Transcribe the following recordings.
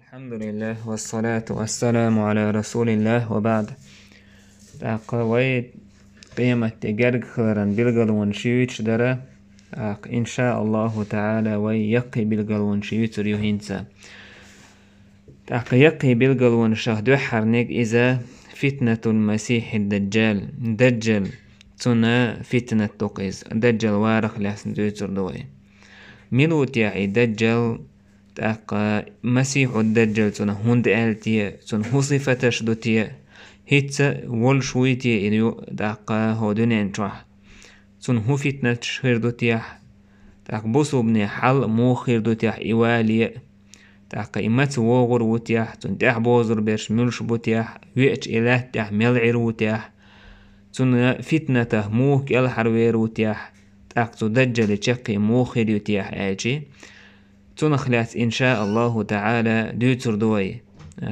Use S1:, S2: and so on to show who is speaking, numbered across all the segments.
S1: الحمد لله والصلاة والسلام على رسول الله وبعد. قويت قيمة تجرج خيرا بالقلون شيوتش درا إن شاء الله تعالى ويقي بالقلون شيوتر يهينسا يقي بالقلون شهد حرنيك إذا فتنة المسيح دجال تنا فتنة تقيز دجال وارخ لحسن دوتر دوي ملوت يعي دجال مسيح الدجال تنا هند آلتيا تن وصفتش دوتيا هيتسا والشويتيا إليو هو دونين تروح تن هو فتنة شهر دوتيا بوسو بني حل مو خير دوتيا إيواليا إمات وغر وتيا تن بوزر بيش ملش بوتيا ويأج إله تيا ملعر وتيا تن فتنة مو كيال حروير وتيا دجال تشقي مو خير يتيا آجي تنخلات إن شاء الله تعالى دوتر دوي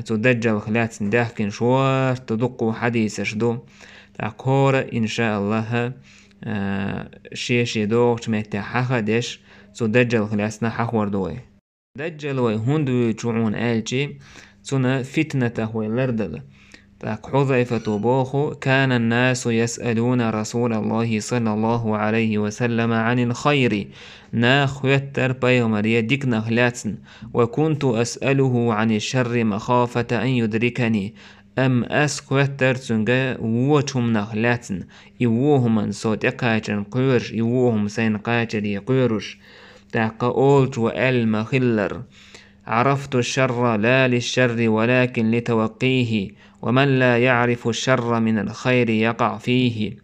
S1: تدجل خلات ندحكن شوار تدقوا حديث شدو تقول إن شاء الله شيشي دوغت متى حخدش تدجل خلاتنا حخور دوي دجل وي هندو يجوعون آلجي تنا فتنة هو لردل حذيفة بوخو كان الناس يسألون رسول الله صلى الله عليه وسلم عن الخير ناخ يتر بيومريا ديك نخلاتن وكنت أسأله عن الشر مخافة أن يدركني أم أسق يتر تنجا ووتهم نخلاتن إيوهم من صوت قاجر قيرش إيوهم سين قاجر يقيرش تاق أولت وأل مخلر عرفت الشر لا للشر ولكن لتوقيه ومن لا يعرف الشر من الخير يقع فيه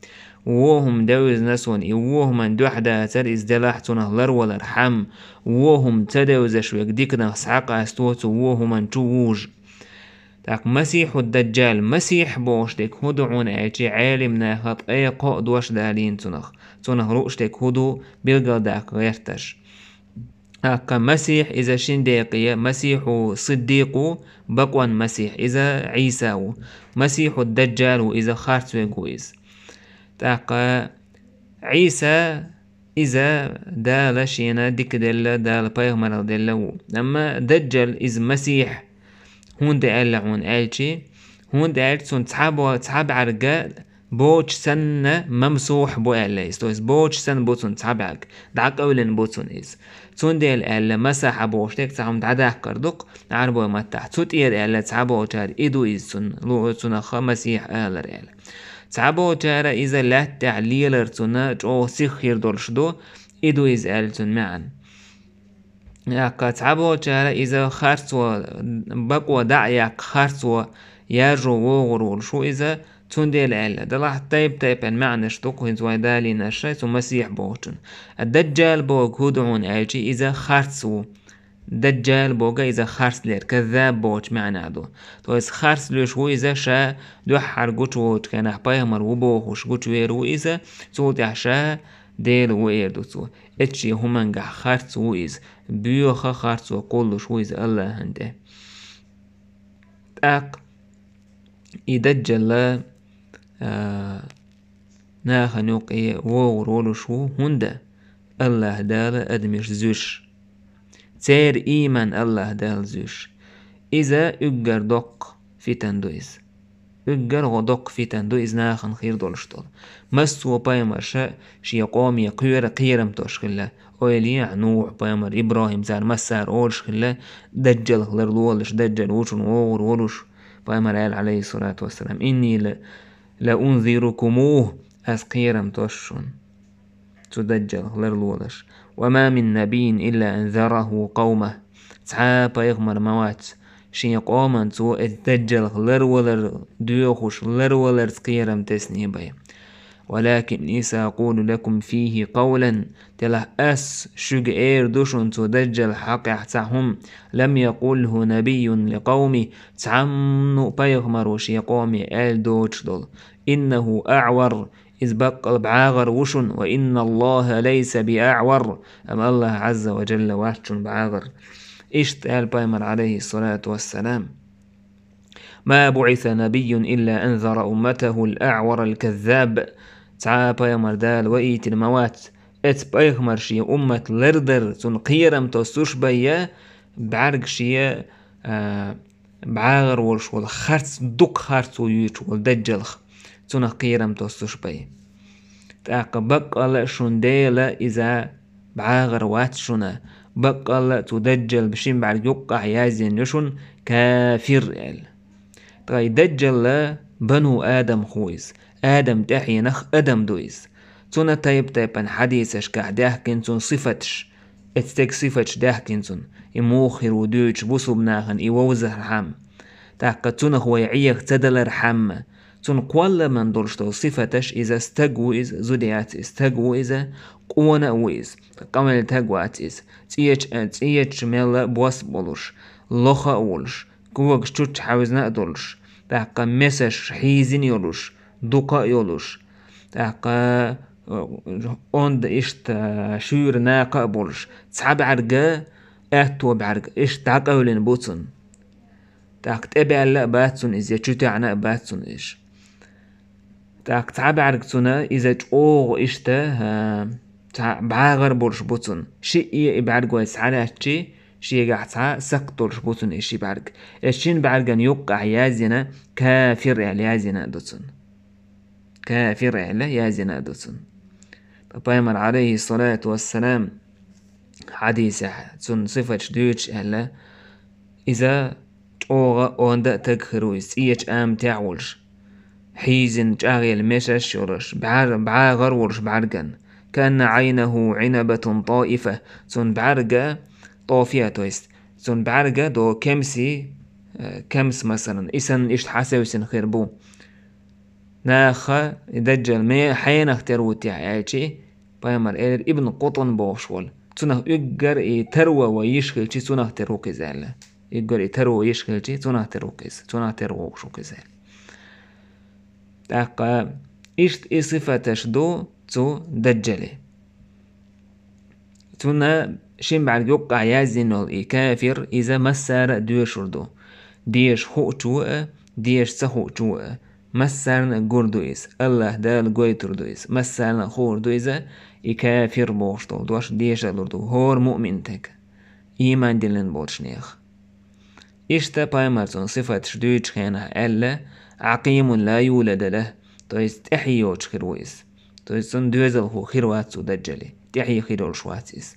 S1: وهم دوز نسون إيوهم ان دوحدا تر ازدلاحتنا لر والارحم وهم تدوزش ويقديكنا سعق استوت وهم ان تووج تاك مسيح الدجال مسيح بوش ديك هدعون ايجي عالمنا خط اي قائد وش دالين تنخ روش ديك هدو بلغل داك غيرتش أكا مسيح إذا شنديقية مسيح صديق بقوان مسيح إذا عيسى مسيح الدجال إذا خارت ويقويز تاقا عيسى إذا دال شينا ديك دال بيغمر دل أما دجال إذا مسيح هون دالعون آلشي هون دالتون تحاب عرقا بوش سنة ممسوح بو ألا إستوز بوش سن بوتون تحبعك دعك أولين بوتون إز تون ديال ألا مساحة بوشتك تحهم دعداك كردوك عربو متاح توت إير ألا تحبو جار إدو إز تون لو تون مسيح ألا رألا تحبو جار إذا لا تعليلر تون جو سيخير دولشدو إدو إز ألا تون معن ياكا تحبو جار إذا خارتو بقوة دعياك خارتو يارجو وغرول شو إذا تنديل ألا دلح تايب أن معنى شتوك هنزوي دالي نشاي مسيح بوغتن الدجال بوغ هدعون آجي إذا خارسو دجال بوغا إذا خارس لير كذاب بوغ معنى عدو تو إذا خارس لير شو إذا شا دوحر قوتوت كان أحبايا مرو بوغوش قوتويرو إذا تو دحشا ديل وإير دوتو اتشي همانجا خارسو إذا بيوخا خارسو قولو شو إذا الله هنده يدجل ناخا نوقي وغرول شو هندا الله دال أدمش زوش تير إيمان الله دال زوش إذا أجر دق في تندويز أجر غدق في تندويز ناخا خير دولشتول مسو بايمر شي قومي قيرم توشخلا أولي نوح بايمر إبراهيم زار مسار أولشخلا دجل لرلولش دجل وشن وغرولش بايمر عليه الصلاة والسلام إني لأنذركموه أسقيرم توشون تدجل لرلولش وما من نبي إلا أنذره قومه تعاب يغمر موات شي قوما تو الدجل لرولر ديوخش لرولر سقيرم تسني بي ولكن سأقول لكم فيه قولا تله شج اير دوشن تدجل حق احتهم لم يقوله نبي لقومي تعمنو بيغمر وشي قومي آل دوش دول إنه أعور إذ بقل بعاغر وشن وإن الله ليس بأعور أم الله عز وجل وحشن بعاغر آل بايمر عليه الصلاة والسلام ما بعث نبي إلا أنذر أمته الأعور الكذاب تعا بايمر دال وإيت الموات بايغمر شي أمة لردر تنقيرم توسوش بيا بعرق شي بعاغر ولش ول خرص دوك خرص ويوش ول دجلخ تونه قيرم توستوش بي تاق بقى شنديلة إذا بعاغر وات شنا بقى تدجل بشين بعد يقع يازين يشون كافر ال تغي دجل بنو آدم خويس آدم تحي نخ آدم دويس تونه تايب ان حديثش كهداه كنتون صفتش اتستك صفتش ده كنتون يموخر ودوش بوسو بناخن يووزه رحم تاق تونه هو يعيق تدل رحم تون قوال من دولشتو صفتش إذا استقويز زوديات استقويز قوانا ويز قامل تقواتيز تيج ميلا بواس بولوش لوخا أولش كوغ شوش حاوزنا دولش تاق مسش حيزين يولوش دوكا يولوش تاق اوند اشت شور ناقا بولش تصحاب عرقا اتو بعرق اشت عقاولين بوتون تاق تابع لا باتون إذا تشوتعنا باتون إيش تاق تعب عرقتنا إذا تقوغ إشتا بعاغر بولش بوتون شيء بعرق ويسعالاتشي شيء قاعد سقطولش بوتون إيشي بعرق إيشين بعرقان يوقع يازينا كافر على يازينا دوتون كافر على يازينا دوتون بابايمر عليه الصلاة والسلام حديثة تون صفة دوتش أهلا إذا تقوغ أوندا تكخرويس إيش تعولش حيزن جاغي المشش يرش بعاغر ورش بعرقن كأن عينه عنبة طائفة تون بعرقة طافية تويست تون بعرقة دو كمسي كمس مثلا إسن إشت حاسوسن خيربو ناخا دجل مي حين اختروتي عايشي بايمر إير ابن قطن بوشول تونه يقر تروى ويشغلشي تونه تروكي زالة يقر تروى ويشغلشي تونه تروكيز تونه تروى وشوكي زال تاقا إشت صفتش دو تو دجلي تونا شين بعد يوقع يازين كافر إذا مسار دوشر دو ديش خو جوء ديش سخو جوء مسارن قردويس الله دال قويتردويس مسارن خوردويس كافر بوشتو دوش ديش دو هور مؤمنتك إيمان دلن بوشنيخ إشتا بايمرتون صفة شدوش خينا ألا عقيم لا يولد له تويس تحيوش خيرويس تويس تون دوزل هو خيرواتسو دجالي تحيي خيروش واتيس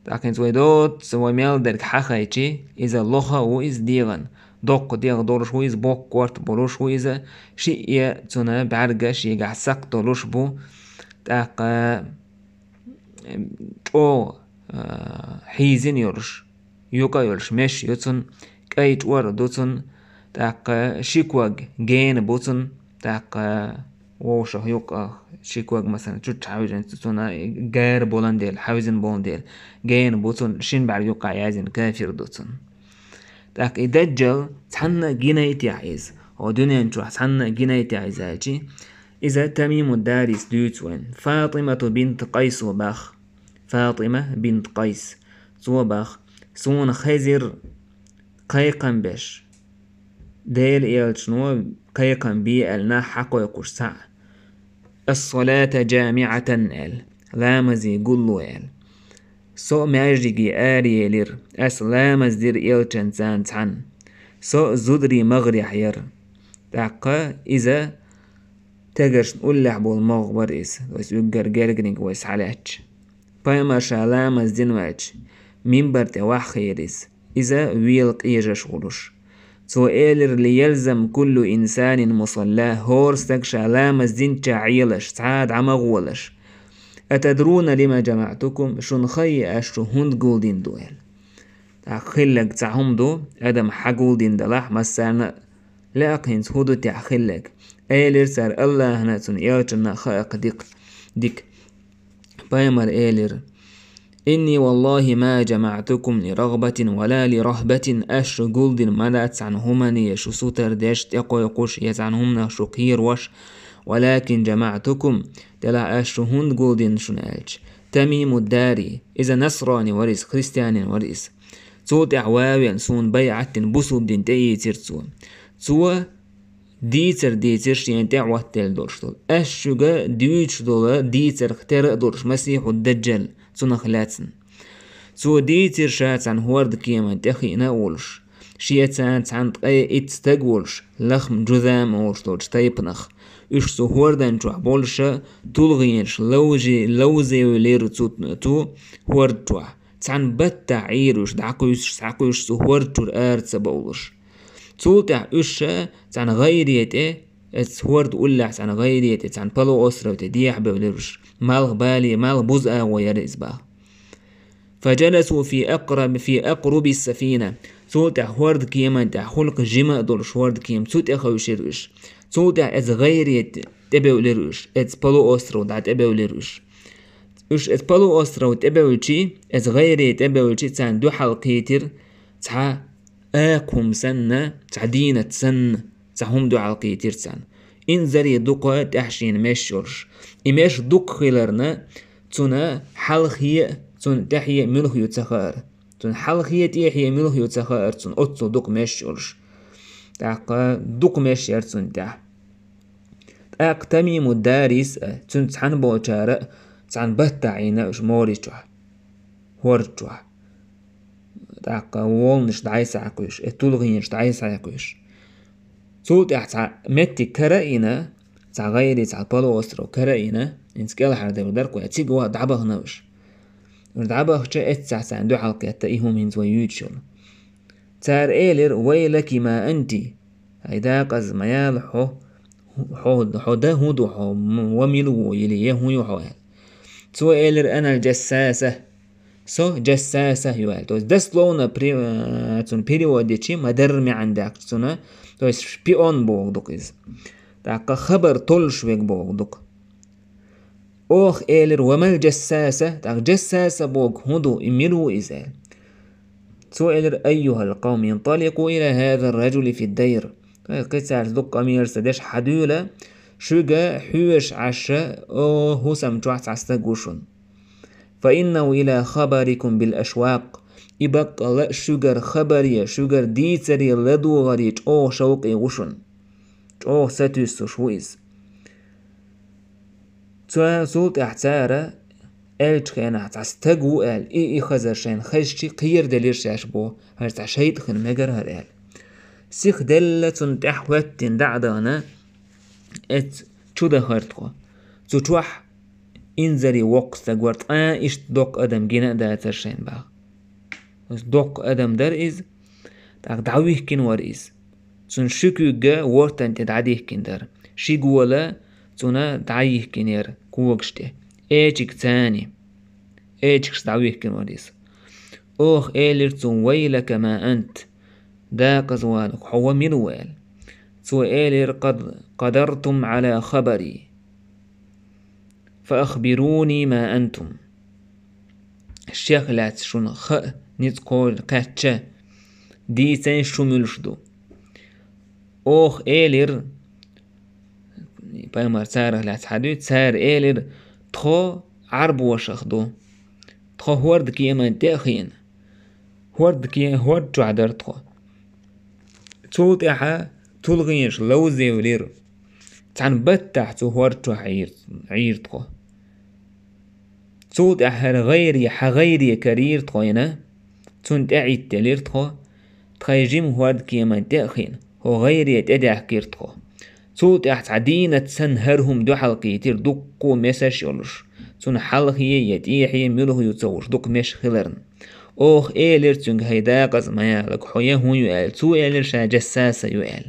S1: لكن تويدوت سوى ميل درك حخايتي إذا لوخا وإز ديغن دوق ديغ دورش وإز بوك كورت بولوش وإذا شيء تونا بعرقة شيء قاع ساقطولوش بو تاقا تو حيزين يورش يوكا يورش مش يوتون كايت ور دوتون تاق شيكواغ جين بوتون تاق ووشو يوكا شيكواغ مثلا تشوت حاوجن تونا غير بولنديل حاوزن بولنديل جين بوتون شين بعد يوقع يازن كافر دوتون تاق دجل تحنا جينايتي عايز هو دنيا نشوح تحنا جينايتي عايزاجي إذا تميم الدارس دوتوين فاطمة بنت قيس وباخ فاطمة بنت قيس وباخ سون خزر قيقن بش ديل إيال شنو قيقن بي النا حقو يقوش سع الصلاة جامعة ال لامزي قلو ال سو ماجيكي آري لير أس لامز دير إيال چنسان تحن سو زدري مغري حير تاقا إذا تقرش نقول لحبو المغبر إس ويس يقر جرقنك ويس حالاتش بايما شالامز دين واج منبر تواح خيريس إذا ويلق إيجاش غلوش تو إيلر ليلزم كل إنسان مصلاه هورستك شالامز دين تعيلش تعاد عمغولش أتدرون لما جمعتكم شن خي أشو هند قولدين دوال تأخلق تعهم دو أدم حقولدين دلاح مسانا لاقهنس هدو تأخلق إيلر سار الله ناتون إيوتنا خائق ديك بايمر إيلر إني والله ما جمعتكم لرغبة ولا لرهبة أش قولدين ملات عنهمني يشو سوتر داشت يقوش يزعنهمنا شكير وش ولكن جمعتكم تلا أش هند قولدين شنالج تميم الداري إذا نصراني وريس خريستياني وريس صوت أعواوي سون بيعة بصوب دين تأيي ترسو سوى ديتر شين تعوه تل دورشتول أشوغا ديوش دولا ديتر اختار دورش مسيح الدجال سنخلاتن تو ديتر شات عن هورد كيما تخينا ولش شيتان عن تقاي اتستقولش لخم جذام ولش توش تايبنخ إش سو هوردن جوح بولش تلغينش لوزي ولير تو هورد جوح عن بتا عيروش دعقوش سو هورد جور ارتس بولش تولتع إش عن غيريته اتس هورد أولع عن غيريته عن بلو أسرة وتديح بولرش مالغ بالي مالغ بزء ويرئز باه فجلسوا في أقرب السفينة تولتع هورد كيما تع خلق جمع دولش هورد كيم تولتع خوشيروش تولتع اتس غيريت تبولرش اتس بلو أسرة ودع تبولرش إش اتس بلو أسرة وتبولشي اتس غيريت تبولشي تان دو حلقيتر تع آكم سنة تعدينة سنة تعهم دو عالقيتير تسان إنزري دوقة تحشين مشورش إماش دوق خيلرنا تنا حلقية تن تحية ملخ يتخار تن حلقية تحية ملخ يتخار تن أتصو دوق مشورش تاقا دوق مشير تن تح تميم الدارس تن تحن بوچارة تحن بهتعينا اش موريشوح هورجوح تاقا وولنش دعيس عقوش اتولغينش دعيس عقوش تولت احتع متي كرائنا تع غيري تع بلو أسرو كرائنا انسكال حردي ودركو يتيقوا دعبه نوش دعبه شا اتسع ساندو حلقة تأيهم هنز ويوتشل تار ايلر ويلكي ما انتي هيدا قز ميال حو ده هودو حو وميلو يليه هو يحوال تو ايلر انا الجساسة جساسة يوال توز دسلونا تون بيريوديتشي مدرمي عندك تونه توز شبيون بوغدوك إز تاقا خبر طلش ويك بوغدوك أوخ إيلر ومال جساسة تاق جساسة بوغ هدو إميلو إزال تو إيلر أيها القوم ينطلقوا إلى هذا الرجل في الدير قصار دوك أمير سدش حدولة شوغا حوش عشا هو سمجوعت عستقوشون فإنه إلى خبركم بالأشواق إبقى لا شجر خبرية شجر ديتري لدو غريج شوقي وشن ستوس شويز سولت احتارة الج خينا تستقو إي خزر شين خشتي قير دلير شاشبو هرتع شيد خن مجر هرال سيخ دلة تحوتين دعدانا ات چوده هرتخو تشوح إنزري وقت تقورت إيش دوق أدم جينا دا ترشين باغ دوق أدم در إز تاق دعويه كين ور إز تون شكو جا ورطان تدعديه كين در شي قولا تونا دعيه كين ير كوغشته إيجيك تاني إيجيكش دعويه كين ور إز أوخ إيلر تون ويلك ما أنت دا قزوالك حوا مروال تو إيلر قد قدرتم على خبري فأخبروني ما أنتم الشيخ لات شون نتقول قاتشا دي تين شمولشدو أوخ إيلر بايمار تاره لات حدو تار إيلر تخو عرب وشخدو تخو هورد كيما تأخين هورد جو عدر تخو تولت إحا تلغينش لوزي ولير تان بتح تو هورد جو عير تخو تولت أحر غيري كرير تخوينا تون تعيد تلير تخو تخيجيم هورد كيما تأخين هو غيري تدع كير تخو تولت أحت عدينة سنهرهم دو حلقي تير دوكو مساش يولش تون حلقي يتيحي ميلوه يتصوش دوك مش خلرن أوخ إيلر تونغ هيدا قز ميالك حويا هو يؤال تو إيلر شا جساسة يؤال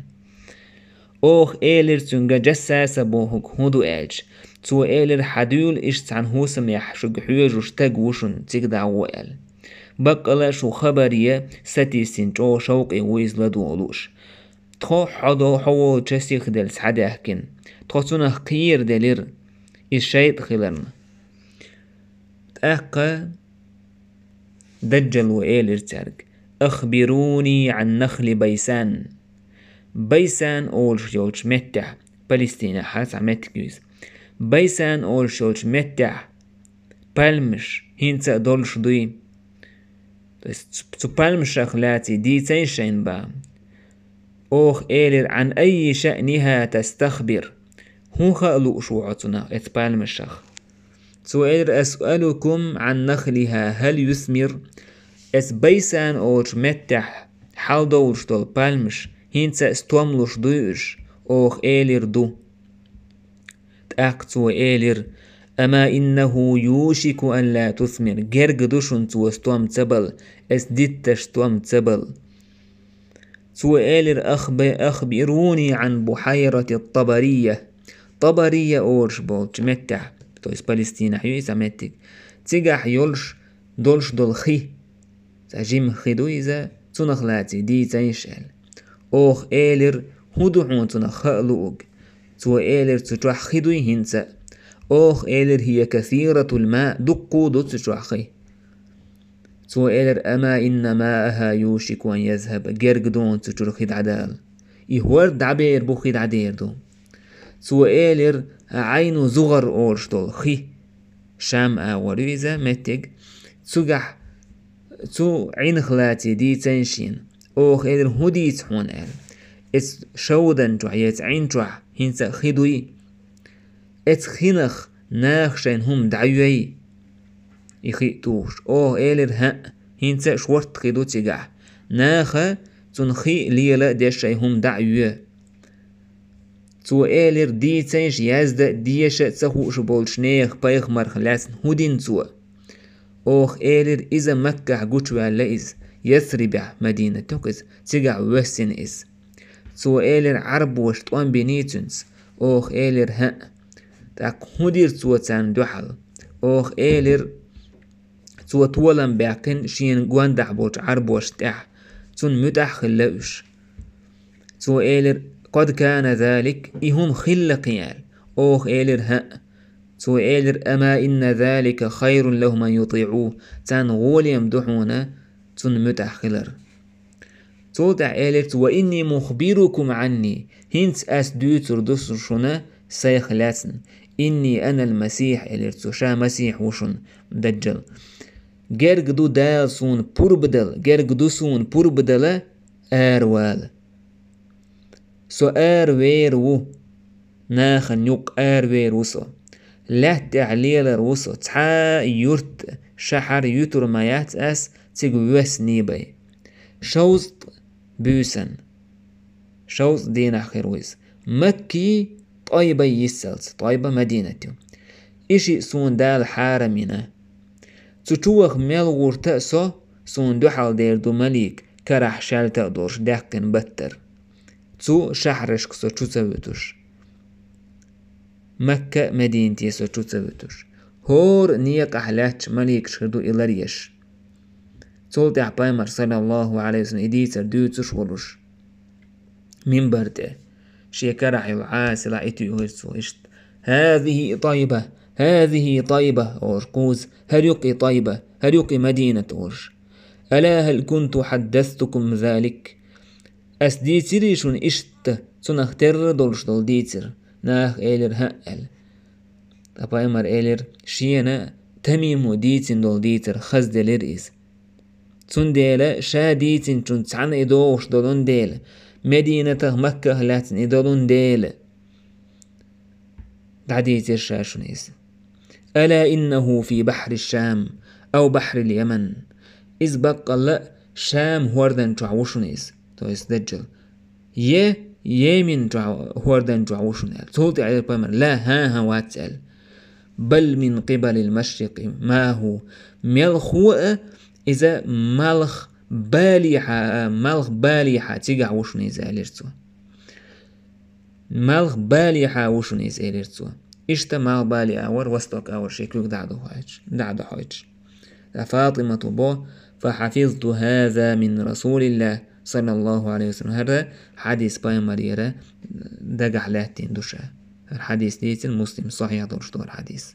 S1: أوخ إيلر تونغ جساسة بوهك هدو إلج تو إيلر حدول إش تان هوسم يحشق حيوجوش تقوشن تقدع وإل بقلا شو خبرية ستيسين جو شوقي ويز لدولوش تخو حدو حوو جسيخ دل سعدهكين تخو تونه قير دلير الشيط خلرن تأقى دجل وإيلر تارك أخبروني عن نخل بيسان أول شيولش متح فلسطين حاس عمتكيوز بيسان أول شيولش متح بالمش هينسا دولش دوي تو بالمش أخلاتي دي تيشين با أوخ إيلر عن أي شأنها تستخبر هو خالو شوعتنا ات بالمش أخ سؤال أسألكم عن نخلها هل يثمر اس بيسان أوش متح حال دولش دول بالمش هينسا استواملوش دوش أوخ إيلر دو تأكتو إيلر أما إنه يوشك أن لا تثمر جرق دوشن تو استوام تبل اس ديتش استوام تبل تو إيلر أخبروني عن بحيرة الطبرية طبرية أورش بولش متح تويس بالستينا حيو إذا متك تيجح يولش دولش دول خي تجيم خيدو إذا تنخلاتي دي تنشال أوخ إيلر هدوحون تنخلوغ تو إيلر تتوح خيدو هنسا أوخ إيلر هي كثيرة الماء دقو دو تتوح خي تو إيلر أما إن ماءها يوشك أن يذهب جرق دون تتوح خيد عدال إهور دعبير بو خيد عدير دو تو إيلر عينو زغر أورش دول خي شام آوريزا متج تجح تو عين خلاتي دي تنشين أوخ إيلر هدي تحون إل إس شودن جوعيت عين جوع هنسا خيدوي إت خينخ ناخشين هم دعيوي يخي توش أوخ إيلر ها هنسا شورت خيدو تجح ناخا تنخي ليلا ديشي هم دعيوي تو إيلر دي تنش يازدا ديشا تسخوش بولش نيخ بايخ مرخلاسن هدين تو أوخ إيلر إذا مكة جوتوا لإز يثربع مدينة توكز تجع وسن إز تو إيلر عرب وشتوان بنيتونس أوخ إيلر ها تاك هدير تو تان دوحل أوخ إيلر تو طولن باقن شين جواندح بوش عرب وشتاح تون متح خلوش تو إيلر قد كان ذلك إهم خلقيال أوخ إيلر ها تو إيلر أما إن ذلك خير لهم أن يطيعوه تان غول يمدحونا تن متأخلر تو دع إيلر وإني مخبركم عني هنت أسدوتر دسرشنا سيخلاتن إني أنا المسيح إيلر تشا مسيح وشن دجل جرق دو دال سون بوربدل جرق دو سون بوربدل آروال سو آروير وو ناخن يق آروير وصو لا تعليل وصو تحا يورت شحر يوتر مايات أس تيجوس نيبي شوزت بوسن شوز دين آخرويز مكي طيبة يسلت طيبة مدينتو إشي سون دال حارمنا تشوخ ملغور تأسو سون دوحال دير دو مليك كرح شالتا دورش داكن بتر تو شحرش كسو تشوتوش مكة مدينتي سو تشوتوش هور نيق أحلاتش مليك شردو إلاريش تولت أحبايمر صلى الله عليه وسلم إديتر دوتش ورش من برده شيكرح العاس لا إتيوهرسو إشت هذه طيبة أورقوز هريقي طيبة هريقي مدينة أورش ألا هل كنت حدثتكم ذلك أسديتريشون إشت تنختر دولش دول ديتر ناخ إيلر هأل أبايمر إيلر شينا تميمو ديتن دول ديتر خزد لرئيس تون ديلا شا ديتن تون تسعن إدوش دولون ديلا مدينة مكة لاتن إدولون ديلا دعديتر شاشون إيس ألا إنه في بحر الشام أو بحر اليمن إذ بقى لا شام هوردن تعوشون إيس تويس دجل يمين هوردن تعوشون إيس تولت على البامر لا ها واتسأل بل من قبل المشرق ما هو ملخوء إذا ملخ باليحة تيجع وشون إيس أليرتو ملخ باليحة وشون إيس أليرتو إشتا مال بالي أور وستوك أور شيكوك دعدو حويج فاطمة بو فحفظت هذا من رسول الله صلى الله عليه وسلم هذا حديث باي مريرة دقح لاتين دوشا الحديث ديت المسلم صحيح دورشتو الحديث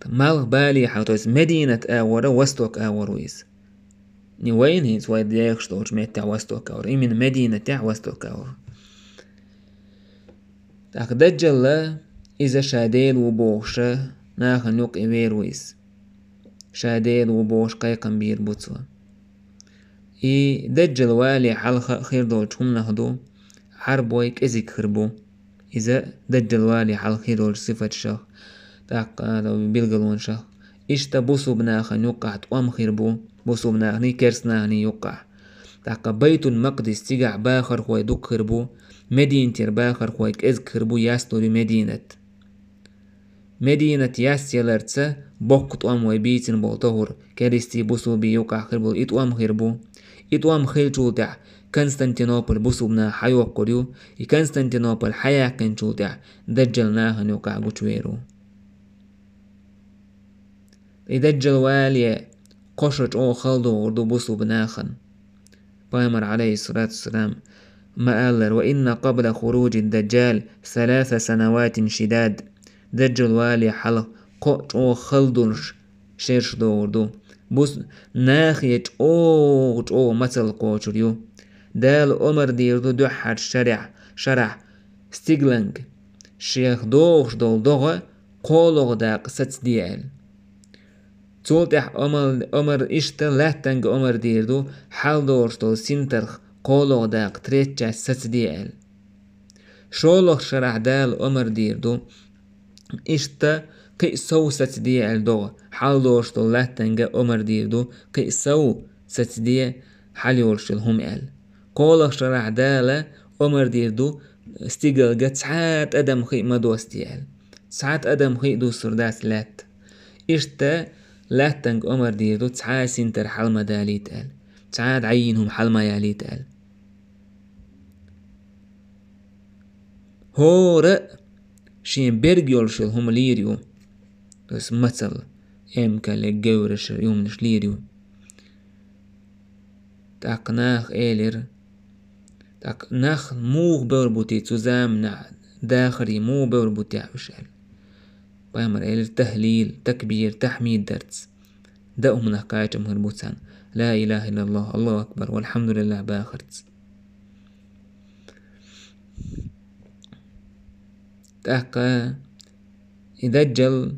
S1: مال بالي حوتوز مدينة أور وستوك أور ويز نوين هيز وايد يخشتوش ميت وستوك أور من مدينة وستوك أور دجل إذا شاديل وبوشة ناخن يق إيرويس شاديل وبوش قيقن بير بوتسوا دجل والي حلقة خير دولتهم نهدو حربويك إزيك خربو إذا دجل والي حال خير صفة شخ تاق لو بيلقلون شخ إشتا بوسو بناخن يقع تقوم خيربو بوسو بناخني كرسناخني يقع تاق بيت المقدس تيقع باخر خوي دوك خيربو مدينة باخر خوي كإزك خيربو ياستوري مدينة ياسيلرتسا بوك تقوم ويبيتن بوطهور كريستي بوسو بي يقع خيربو إتوام خيل تاع كونستانتينوبل بوسو بنا حيو قريو كونستانتينوبل حيا كان تاع دجلناها يقع قوتويرو يدجل والي قشرج او خلدو وردو بوسو بناخن بايمر عليه الصلاة والسلام ما قال وإن قبل خروج الدجال 3 سنوات شداد دجل والي حلق قوش او خلدوش شيرش دو وردو بوس ناخيج او مثل قوشريو دال عمر ديردو دوحر شرح ستيغلنج شيخ دوغش دول دوغة قولوغ داق ست ديال تولتح عمر إشتا لاتنج عمر ديردو حال دورشتو سنترخ قولوغ داق تريتشا ست ديال شولوغ شرح دال عمر ديردو إشتا قيسو ست ديال دوغ حال دورشتو لاتنج عمر ديردو قيسو ست ديال حال يورشل هم قولوغ شرح دال عمر ديردو ستيغل ساعات أدم خي مدوس ديال ساعات أدم خي دو سرداس لات إشتا لاتنج عمر ديردو تسعة سنتر حلمة داليت ساعات عينهم حلمة ياليت هو شين بيرجيولش هم ليريو بس مثل كان لجورش يوم نش ليريو تاقناخ إيلر تاقناخ مو بربوتي تزامنا داخري مو بربوتي عشال بايمر إيلر تهليل تكبير تحميد درس دأهم نحكاية جمهور بوتسان لا إله إلا الله الله أكبر والحمد لله باخرت تاقا يدجل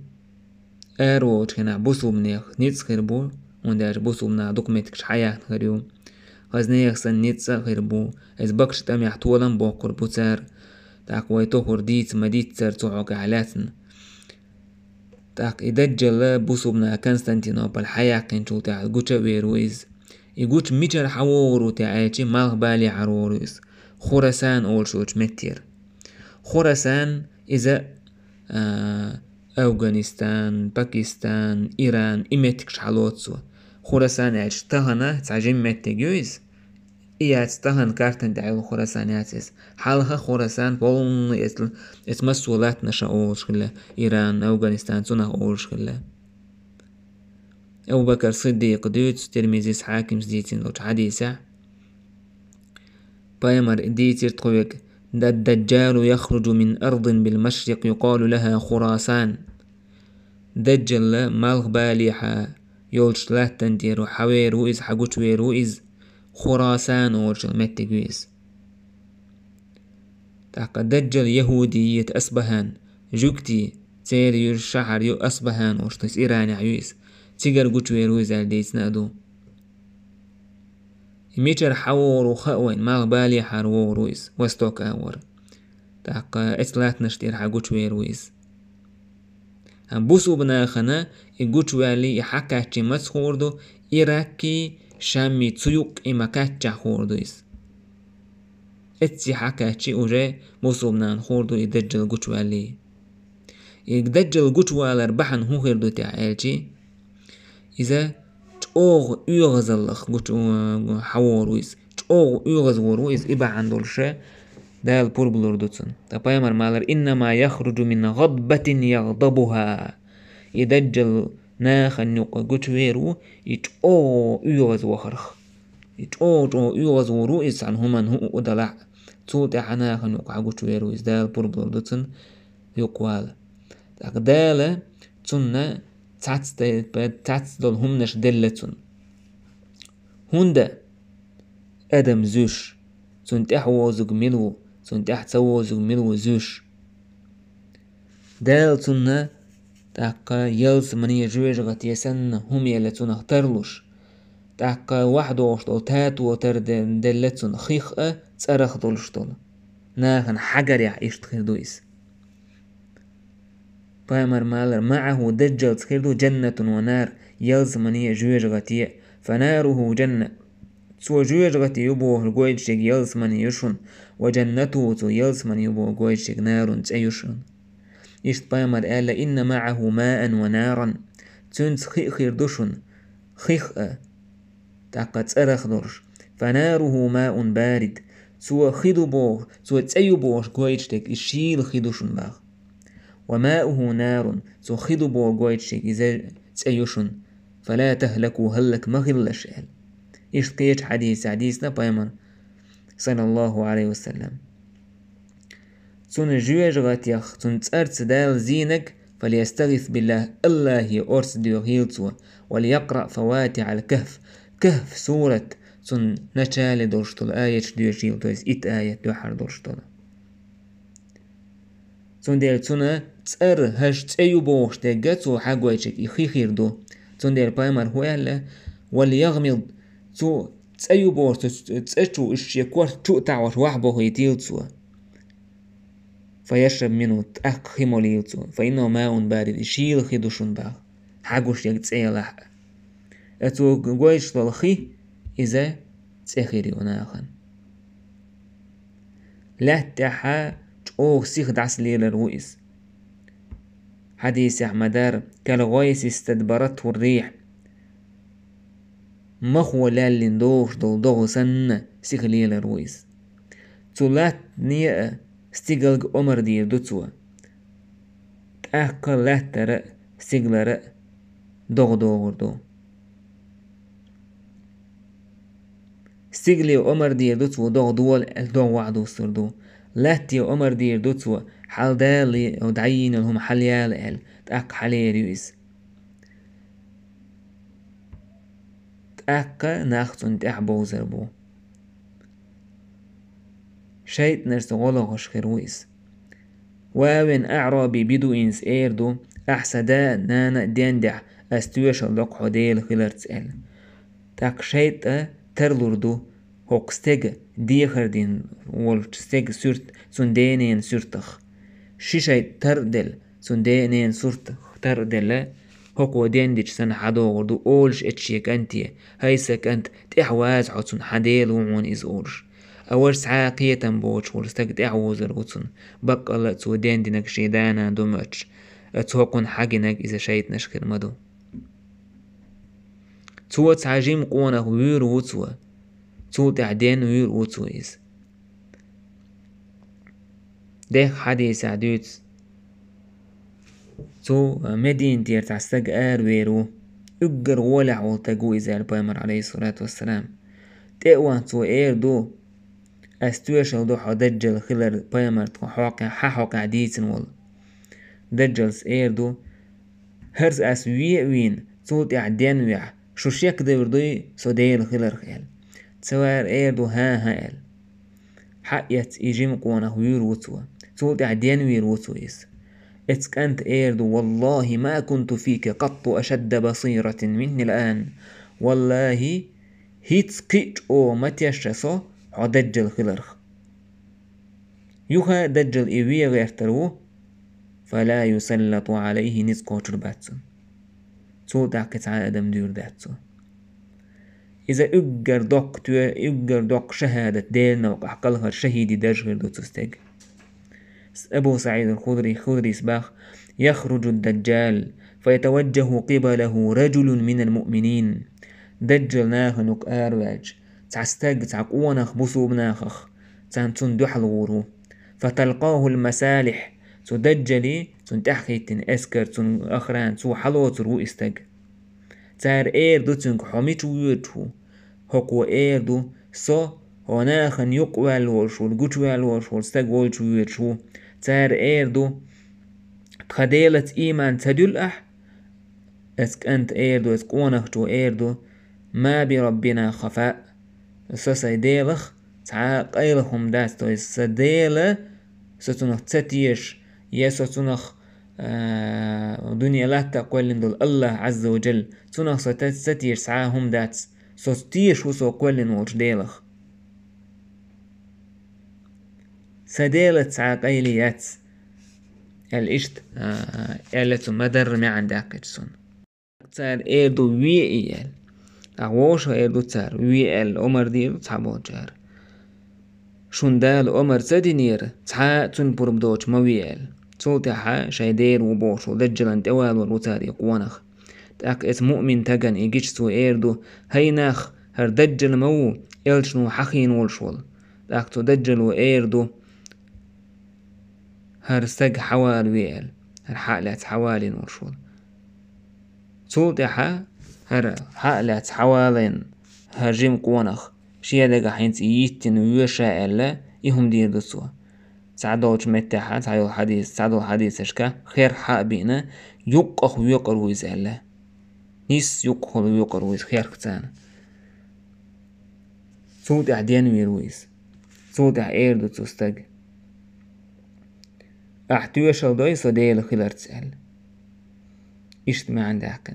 S1: أروج كنا بوسو منيخ نيتس خيربو ونداج بوسو منا دوكمتكش حياة خيريو غزنيخ سن نيتس خيربو إز بكش تامي حطولا بوقر بوتسار تاقوي توخر ديت مديت سر توعوك علاتن تاق يدجل بوسو بنا كونستانتينوبل حياة كنشو تاع قوتش ويرويز يقوتش ميجر حوورو تاعيشي مالغ بالي عرورويز خراسان أول شوش متير خراسان إذا أفغانستان باكستان إيران إمتكش حلوتسو خراسان عيش تهنا تعجم متجويز إيات تهن كارتن دعيو خراسان ياتس حالها خراسان بولن اسمسولات نشا أولش خلا إيران أفغانستان سنة أولش خلا أبو بكر صديق دوتس ترميزيس حاكم زيتين لوش حديثة بايمر ديتير تقويك الدجال يخرج من أرض بالمشرق يقال لها خراسان دجل مالغ باليحا يولش لا تنديرو حويرو إز حقوش ويرو إز خراسان أورشل متقويز تاقا دجل يهودية أسبهان جوكتي تيريو الشحر يو أسبهان أورشتس إيراني عيويز تيجر قوش ويرو إز الديس نادو ميتر حوورو خاوين مالغ باليحا روورو إز وستوك أور تاقا إسلات نشتير حقوش ويرو إز بوسو بناخنا يقوش والي يحكاتشي مسخوردو إيراكي شامي تسيوك إما كاتشا خوردو إس اتسي حكاتشي أوجي بوسو بنان خوردو يدجل قوش والي يدجل قوش والي ربحن هو خيردو تاعيلشي إذا تأوغ يغزلخ قوش حوورو إس تأوغ يغزورو إس إبا عندولشي دال بوربلور دوتسن تبايمر مالر إنما يخرج من غضبة يغضبها يدجل ناخن يقى قوتويرو يتأو يغز وخرخ يتأو يغز وروئيس عن همان هو ودلع توت ناخن يقى قوتويرو إز دال بوربلور دوتسن يقوال دال تسنة تعتدل همنش دلتسن هندا أدم زوش تنتح ووزق ملو تنتح تووزق ملو زوش دال تنة تاقا يلس مني جويج غتيسن هم يلتون اخترلوش تاقا واحد وشتو تات وتر دلتون خيخ تسرخ دولشتول ناخن حجر يح إيش تخيردويس بايمر مالر معه دجال تخيردو جنة ونار يلزمني جوجغتي فناره جنة سو جوجغتي يبوه الجويتشيك يلزمني يشون وجنته تو يلزمني يبوه جويتشيك نار تأيشون إيش بايمر قال إن معه ماء ونارا تنس خير دوشون خيخ تاقت أرخ درش فناره ماء بارد سو خيدو بوغ سو تأيو بوغ جويتشيك إشيل خيدوشون باغ وماؤه نار سو خيدو بوغ جويتشيك إذا تأيوشون فلا تهلكوا هلك مغلش إيش قيش حديثنا بايمر صلى الله عليه وسلم سون جوج غاتيخ سون تأرت دال زينك فليستغيث بالله الله أرس ديو هيلتو وليقرأ فواتح الكهف كهف سورة سون نشال دورشتول آية ديو شيلتو إت آية دو حر دورشتول سون ديل سون تأر هش تأيو بوش تيجاتو حاجويتشك يخيخير دو سون ديل بايمر هو وليغمض سو تأيو بوش تأشو إشيكوار تو تعوش وحبه يتيلتو فيشرب منه تأق خيموليلتو فإنه ماء بارد يشيل خيدوشون باغ حاجوش يكتسأي لح أتو قويش طلخي إذا تأخيري وناخن لا تحا تأوغ سيخ دعس ليل الرؤيس حديث مدار كالغويس استدبرته الريح مخولا لندوش دلدوغ سن سيخ ليل الرؤيس تولات نيئة ستيغلق عمر دير دوتسوا تأكل لا ترى ستيغلر دوغ دو ستيغلي عمر دير دوتسوا دوغ دول دوغ وعدو سردو لاتي عمر دير دوتسوا حال دالي او دعين لهم حليال ال تأك حلي ريويس تأك ناختون تأحبو زربو شيط نرس غلغش خيرويس واوين أعرابي بدوينس إيردو أحسدا نانا ديندح أستويش اللوق حديل خلر تسأل تاك شيط ترلوردو هوكستيغ ديخردين والستيغ سورت سندينين سورتخ شيشاي تردل سندينين سورتخ تردل هوكو ديندش سن حدوغردو أولش اتشيك انتي هايسك انت تحواز حدسن حديل ومون إز أولش أول ساعة قيتا بوش ورستك أعوز الغصن بق الله تسودين دينك شيدانا دومتش تسوقن حاجنك إذا شايت نشكر مدو تسوى تعجيم قونا وير وتسوى تسوى تعدين وير وتسوى إز ديخ حديث عدوت تو مدين تير تعستق ويرو اقر ولع والتقو إذا البايمر عليه الصلاة والسلام تقوان تو دو أستويشل دو حو دجل خلر بايمر حاحوك عديتن وال دجلس دو هرز أس وين صوت عدين ويع شو شيك دوردوي سو ديل خلر خيال تسوار دو ها حقيت إيجيم قوانا وير وطوة صوت عدين وير وطويس اتكنت دو والله ما كنت فيك قط أشد بصيرة مني الآن والله هيتس كيت أو متيشسو حو دجل خلرخ يوها دجل إيوية غيرترو فلا يسلط عليه نسكو ترباتسو تو داكت على أدم دير داتسو إذا إقر دوك شهادة ديلنا وقحقلها شهيدي دجغر دو تستيق أبو سعيد الخضري سباخ يخرج الدجال فيتوجه قبله رجل من المؤمنين دجل ناخنك آرواج تعستاق تعقونخ بصوب ناخخ تانتون دوحل غورو فتلقاه المسالح تدجلي تنتحكي تن اسكر تن اخران تو حلو ترو استاق تار دو تنك حميت ويوتو هكو دو سو هناخن يقوى الورشول قوتوى الورشول استاق ويتو ويوتو تار دو تخديلة ايمان تدل اسك انت دو اسكونخ تو دو ما بربنا خفاء سوسي ديلخ تعا قيلهم داستو السديلة ستنخ تتيش ستنخ دنيا لا تقول لندل الله عز وجل تنخ ستتيش تعاهم داتس ستيش وسو قول نوش ديلخ سديلة عقيليات الإشت إلتو مدر ما عندك جسون تار إيدو وي إيال أغوش إيدو تار وي إل أمر ديرو تحبو جار شوندال أمر تدينير تحا تنبور بدوش مويل تولتحا شايدير وبوشو دجلان دوال والوتاري قوانخ تاك إت مؤمن تاقن إيجيشتو إيردو هيناخ هر دجل مو إلشنو حخين والشول تاك تو دجل وإيردو هر سج حوال ويل هر حالات حوالين والشول تولتحا هر حالات حوالين هر جيم قوانخ شيادة حينت ييتن ويشا إلا إهم دير دسوا تعدوش متاحة تعدو الحديث اشكا خير حق بينا يقخ ويقر ويز إلا نيس يقخل ويقر ويز خير كتان صوت احدين ويرويز صوت ايردو تستج احتوش الضي صديل خلال تسأل إشت ما عندك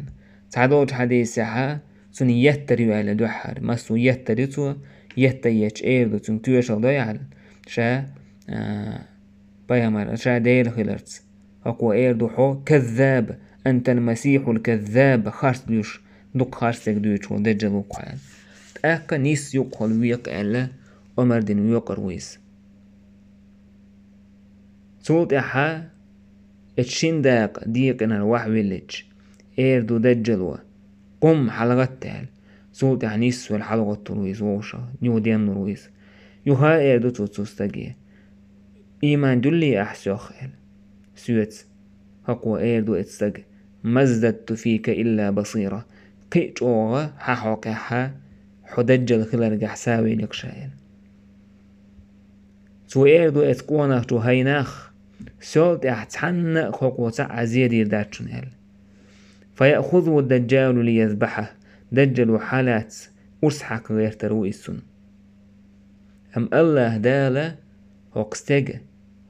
S1: تعدوش حديث ساحة سن يتريو على دوحر ما سو يتريو يتيج إيردو تنتوش الضي على شا بايمر شا ديل خلرت أقوى إيردو حو كذاب أنت المسيح الكذاب خارس ديوش دوك خارس ديوش ودجل وقعال تأكا نيس يقخل ويق ألا أمر دين ويقر ويس سولت أحا اتشين داق ديقنا الوحويلج إيردو دجلوا قم حلقات تال سولت أحا نيس والحلقة ترويز ووشا نيو دين نرويز يوها إيردو تستجي إيمان دولي أحسوخ سويت هقوى إيردو اتستج مزدت فيك إلا بصيرة قيت أوغا حاحوك حدجل خلال حساوي نقشاين سو إيردو اتقواناخ جو هيناخ سولت احتحن خوكو عزير يرداتشن فيأخذه الدجال ليذبحه دجل حالات أسحق غير ترويسون أم الله دالا هوكستج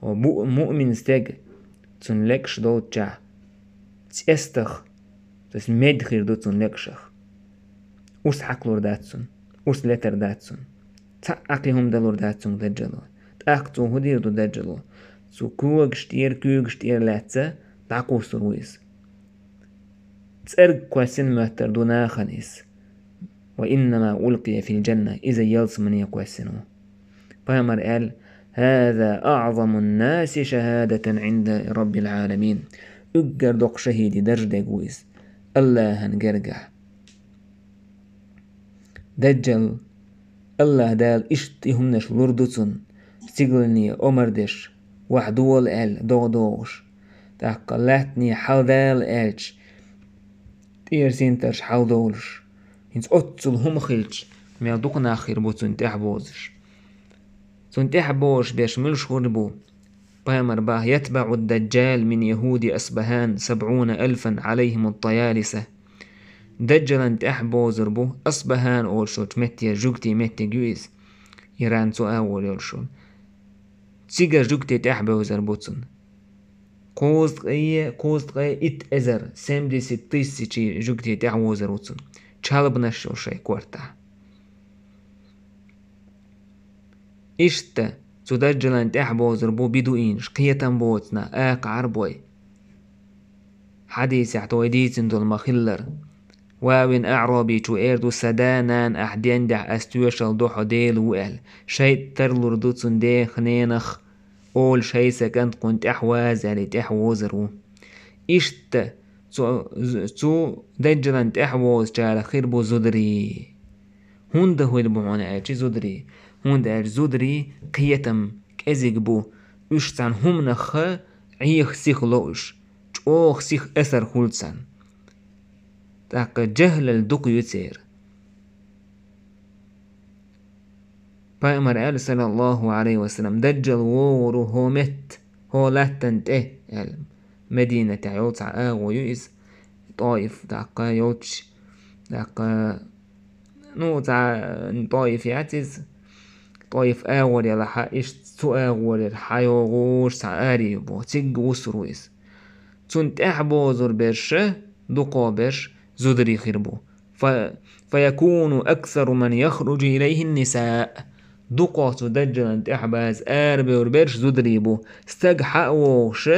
S1: ومؤمن استج تنلكش دوت جا تستخ تس مدخير دو تنلكشخ أسحق لورداتسون أس لتر داتسون تأقيهم دلورداتسون دجلو تأقتو هدير دو دجلو سو كوغشتير لاتسا تعقو سرويس تسرق كواسين مهتر دونا خنيس وإنما ألقي في الجنة إذا يلص من يقواسنو فامر قال هذا أعظم الناس شهادة عند رب العالمين أجر دوق شهيدي درجة جويس الله هنجرجع دجل الله دال اشتهم نش لردتون سيجلني أمردش وحدول دوغش تاقلاتني حالدال إلش تيرسينترش حالدولش هنس أتسل هم خلش ما دوقنا آخر بوتون تحبوزش تحبوش بيش ملش غربو بامر باه يتبع الدجال من يهود أسبهان 70,000 عليهم الطيالسة دجلا تحبوزر بو أسبهان أولشوت متى جوكتي متى جويز إيران سو أول يولشون تيجا جوكتي تحبوزر بوتون قوزت غي إت أزر سمدي ستيسي جوكتي تحبوزر بوتون چالب نشو شي كورتا إشتا تدجلان تحبوزر بو بدوئينش قيتن بوتنا آق عربوي حديث يحتوي ديتن دول مخلر واوين أعرابي تو إيردو سدانان أحدين دح أستوشل دوحو ديل وقال شايت ترلور دوتسن دي خنينخ أول شاي سكنت كنت أحواز علي تحوزرو إشتا تو دجلان تحوز جال خيربو زدري هند هو البعونة أجي زدري هند أج زدري قيتم كأزيق بو إشتان هم نخ عيخ سيخ لوش جوخ سيخ أثر خلصان تاق جهل الدق يتسير فأمر قال صلى الله عليه وسلم دجل وورو هو مت هو لاتنت مدينة يوتع آغو يؤس طائف تاق يوتش تاق نو تاع طائف يعتز طائف آغور يلا حايش تو آغور الحيوغوش تاع آري بو تيج وسرويس تون تحبوزر برشه دقابش زدري خربو فيكون أكثر من يخرج إليه النساء دقاس دجل تحباز برش زدريبو استج حقوش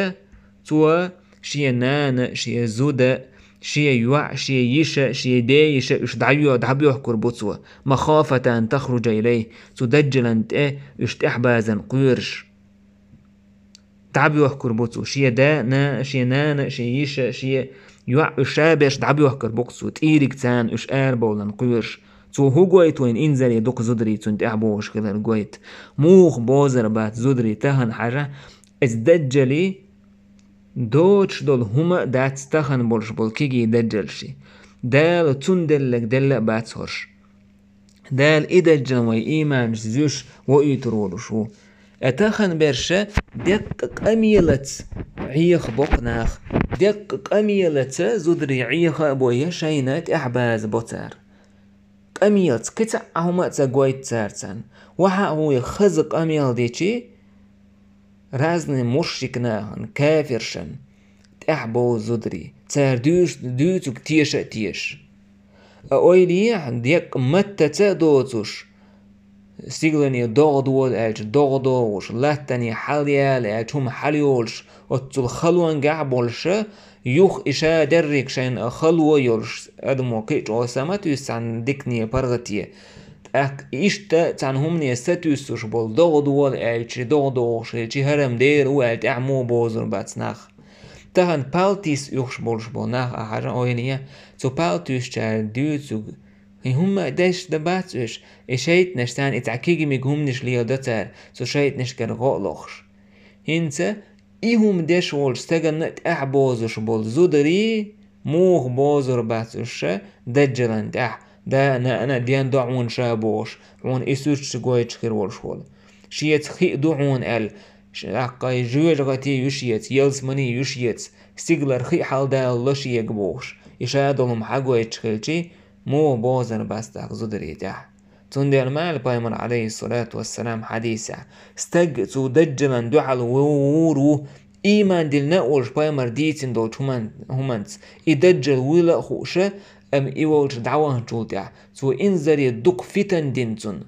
S1: تو شي نان شي زودة شي يوع شي يشا شي دايش اش دعبيو كربوتسوا مخافة أن تخرج إليه تدجل أنت اش تحبازا قيرش دعبيو كربوتسو شي دا شي نان شي يشا شي يوع اشابش دعبيو كربوتسو تيريك تان اش بولن قيرش تو هو قويت وين إنزل يدوق زدري تنت أحبوش كذا قويت موخ بوزر بات زدري تهن حاجة ازدجلي دوتش دول هما دات تهن بولش بول كيجي دجلشي دال تندلك دل بات سورش دال إدجل وي إيمان زوش وإيترولش هو أتخن برشة دقق أميلت عيخ بقناخ دقق أميلت زدري عيخ بويا شينات أحباز بوتار أميلت كتا هما تقويت تارتان وها هو يخزق أميل ديشي رازن مشركناهن كافرشن تحبو زدري تار دوتك تيش أويلي ديك متى دوتوش سيغلني دوغدول ألج دوغدوش لاتني حاليال ألج هم حاليولش وتل خلوان قعبولش يوخ إشا دريك شين خلو يولش أدمو كيش وسامتوس عن ديكني برغتي أك إشتا تان همني ستوسوش بول دوغدول ألج دوغدوش جي هرم دير وألج أعمو بوزر باتناخ تهن بالتيس يوخش بولش بولناخ أحاجة أوينية تو بالتيس جار دوتوغ هما داش دباتوش إشايت نشتان إتعكيجي ميقومنش ليا دتار تو شايت نشكر غولوخش هنسا إيهم داش وولش تغنت أحبوزش بول زودري موخ بوزر باتوش دجلان دا أنا ديان دعون شابوش عون إسوش قويتش خير وولش وول شيت خي دعون أل شاقاي جوجغتي يشيت يلسمني يشيت سيغلر خي حال دا لشي يقبوش إشادلهم حقويتش خيلشي مو بوزر باستاق زدري تح تندر مال بايمر عليه الصلاة والسلام حديثة استج تو دجلا دعال وورو إيمان دل نقولش بايمر ديتن دول همانت إدجل ولا خوشة أم إيولش دعوان جولتع تو إنزري دق فتن دينتون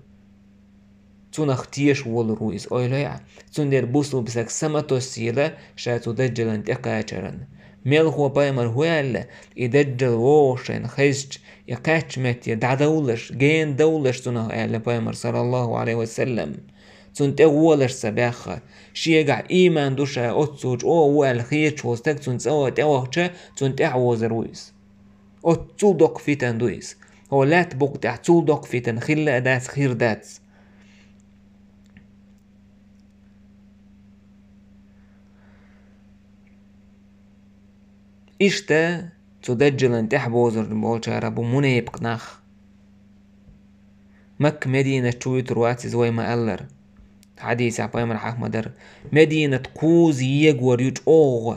S1: تون اختيش والرويز أويليع تندر بوسو بسك سمتو سيلة شاتو دجلا تقاچرن ميل هو بايمر هوال يدجل ووشن خيشج يقاچ مت يدع دولش جين دولش تنه أهل بايمر صلى الله عليه وسلم تنت أولش سباخة شيقع إيمان دوشا أتسوج أو وال خيش وستك تنت أوت أوهشة تنت أعوز رويز أتسول دوك فيتن دويز هو لا تبوك تحتسول دوك فيتن خلا دات خير دات إشتا تدجلن تحبوزر بولشارة بموني بقناخ مك مدينة شويت رواتي زوي ما ألر حديث عبايمر حق مدر مدينة قوز يقور يوج أوغ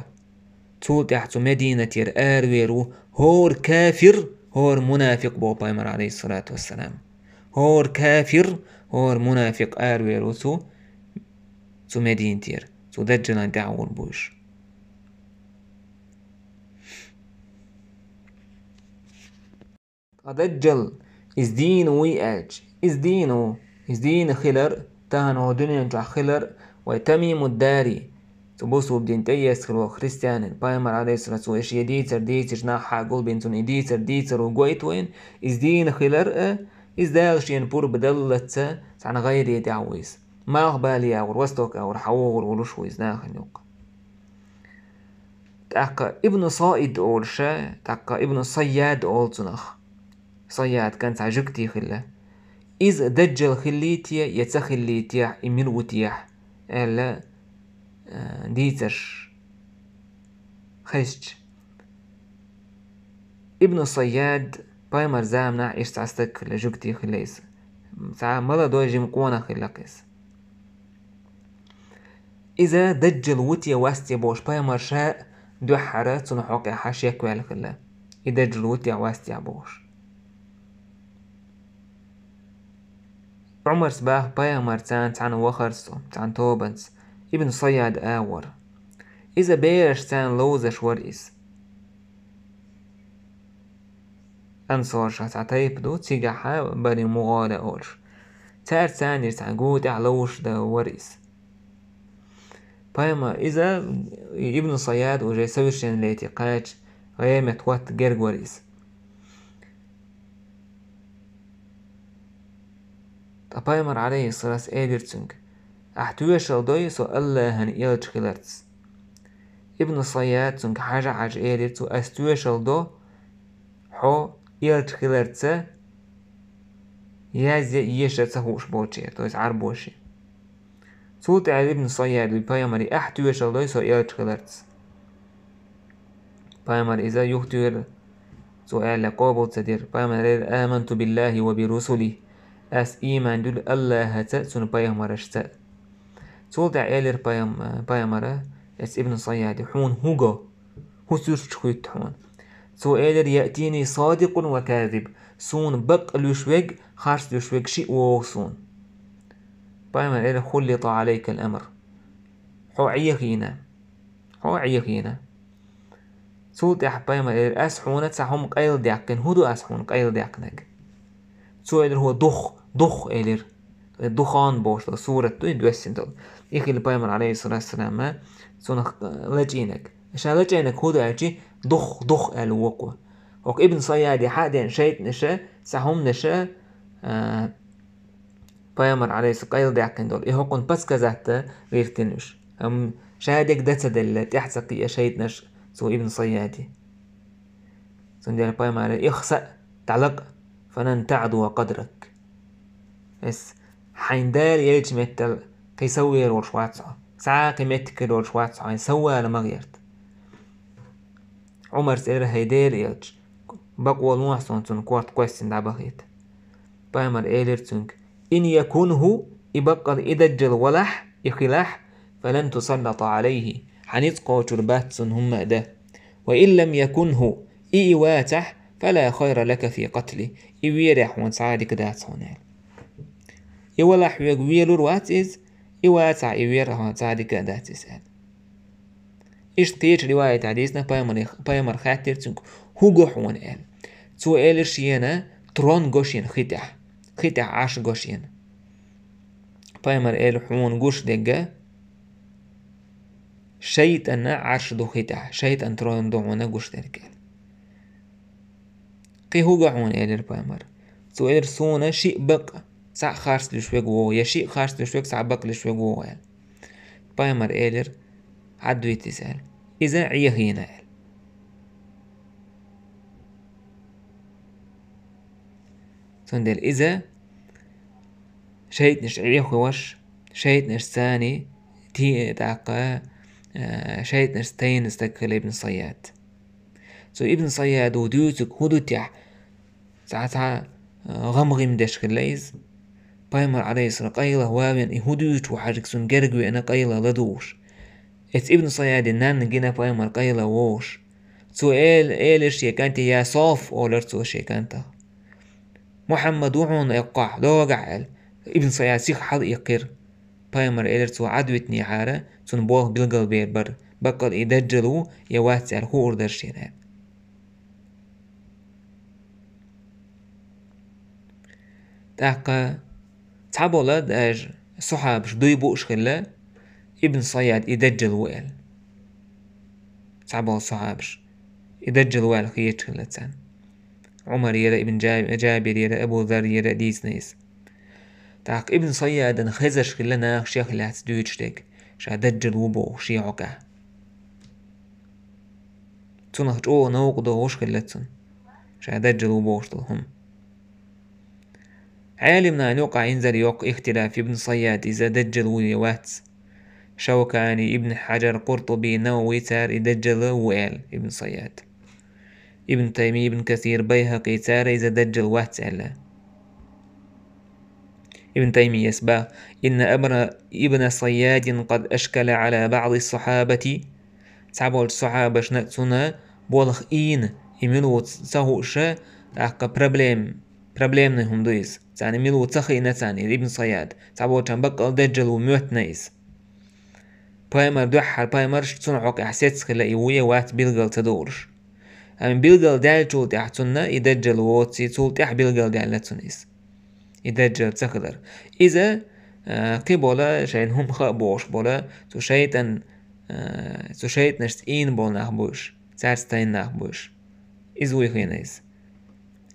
S1: تول تحت مدينة يرآرويرو هور كافر هور منافق بو بايمر عليه الصلاة والسلام هور كافر هور منافق آرويرو تو مدينة ير تدجلن تعور بوش أدجل إزدين ويأج إزدين خلر تهنو دنيا جع خلر ويتميم الداري تبوسو بدين تيسخلو خريستيان بايمر عليه الصلاة والسلام إيش يديتر جناح حاقول بنتون يديتر وقويت وين إزدين خلر إزدال شين بور بدلت عن غير يدعويز ما بالي أو وستوك أو حوور ولوشو إزناخن يوق تاقا ابن صائد أولشا تاقا ابن صياد أولتنخ صياد كانت عجقتي خلا إذا دجل خليتيا يتخليتيا إميروتيا ألا ديتش خشج ابن صياد بايمر زامنا إيش تعستك لجقتي خليس ساعة ملا دوجي مقوانا خلاقيس إذا دجل وتيا واستيا بوش بايمر شاء دو حارات سنحوك حاشيا كوال خلا إذا دجل وتيا واستيا بوش عمر سباه بايا مرتان تان وخرسو تان توبنس ابن صياد آور إذا بيرش تان لوزش ورئيس أنصار شات عتايب دو تيجاحا بري مغالة أولش تار ثاني تعقود علوش دا ورئيس بايما إذا ابن صياد وجاي سويشن لاتقاج غير متوات جرق ورئيس بايمر عليه الصلاة إيدرتسنج أحتويش الضي سو الله هن إيلج خلرتس ابن صياد سنج حاجة عج إيدرتسو أستويش الضو حو إيلج خلرتسه يازي يشتسهوش بوشي تويس عربوشي سولت على ابن صياد بايمر أحتويش الضي سو إيلج خلرتس بايمر إذا يختير سؤال لقابل تدير بايمر آمنت بالله وبرسله أس إيمان دول الله هتا سن بايمر اشتا سولت على بايمر أس ابن صياد حون هوغو هسوش تخويت حون سو إلر يأتيني صادق وكاذب سون بق لشوج خارس لشوج شيء وصون بايمر إلر خلط عليك الأمر حو عيخينا سولت أح بايمر إلر أس حونة سحوم قيل ديقن هدو أس حون قيل ديقنك سو إلر هو ضخ إلر دخان بوش صورة توين دوسين دول إخي البايمر عليه الصلاة والسلام سون لجينك عشان لجينك هدو أجي ضخ الوقوة وك ابن صيادي حادين شيت نشا سحوم نشا بايمر عليه سقيل ديقن دول إيه هقون بس كذاته غير تنوش هم شادك دتدل تحسق يا شيت نش سو ابن صيادي سون ديال بايمر عليه إخسأ تعلق فنن تعدو قدرك بس حيندال يلج متل كيسوي رول شواتسع ساعة متك رول شواتسع يسوى لمغيرت عمر سير هيدال يلج بقوى المحسن تون كوارت كويستن دا بغيت بايمر إيلر تونك إن يكونه إبقى إدجل ولح إخلاح فلن تسلط عليه حنيتقو تربات هم ده وإن لم يكنه إيواتح فلا خير لك في قتله إويرح وانسعادك دات هنال إولاح ويغويلور واتيز إواتع إويرح وانسعادك دات إسال إيش تيج رواية حديثنا بايمر خاتر تنك هو حوان آل تو آل شينا ترون غوشين خيتح عاش غوشين بايمر آل حوان غوش دقا شيطان عاش دو خيتح شيطان ترون دوعونا غوش دقا قي هو حوان آل بايمر تو آل سونا شيء بقى ساع خارس لشويق وو يا شيء خارس لشويق ساع بق لشويق وو آل بايمر آلر عدو يتسال إذا عيهينا آل سندل إذا شيت نش عيخ وش شيت نش ثاني تي تعقى شيت نش تين استكل ابن صياد سو ابن صياد وديوتك هدو تيح ساعتها غمغي مدش كليز بايمر عليه الصلاة قيلة وابين هدوت وحاجك سن جرقوي أنا قيلة لدوش ات ابن صياد النان جينا بايمر قيلة ووش سو إيلش يكانتي يا صاف أولرتو شيكانتا محمد وعون يقع دو وقع ابن صياد سيخ حظ يقر بايمر إيلرتو عدوتني حارة سن بوغ بلغل بير بقل يدجلو يواتي على هو أردر شينان تاقا تعبولا داج صحابش دويبوش خلا ابن صياد يدجل وقال تعبوا صحابش يدجل وقال خيش خلتان عمر يرى ابن جابر يرى أبو ذر يرى ديس نيس تاق ابن صياد خزش خلنا شيخ لات دويتشتك شا دجل وبو شيعوكا تنخ جو نوقضو وش خلتن شا دجل وبو شتلهم عالمنا أن يقع ينزل يوق اختلاف ابن صياد إذا دجل ويوات شوكاني ابن حجر قرطبي نووي تار يدجل وقال ابن صياد ابن تيمية ابن كثير بيهقي تار إذا دجل واتسأل ابن تيمية يسبا إن ابن صياد قد أشكل على بعض الصحابة تعبوا الصحابة شنأتنا بولخ إين يملو تسهوشا أحقا برابليم نهم دويس تعني ملو تخي نتاني ابن صياد تعبوا تنبقى دجل وموت نيس بايمر دوحر بايمر شتنعوك أحسيتس خلا إيوية وات بيلغل تدورش أمين بيلغل دال تول تحتنا يدجل ووتسي تول تح بيلغل دال نتونيس يدجل تخلر إذا قبولا شين هم خابوش بولا تو شيت نشت إين بول نخبوش تارستين نخبوش إزوي خينيس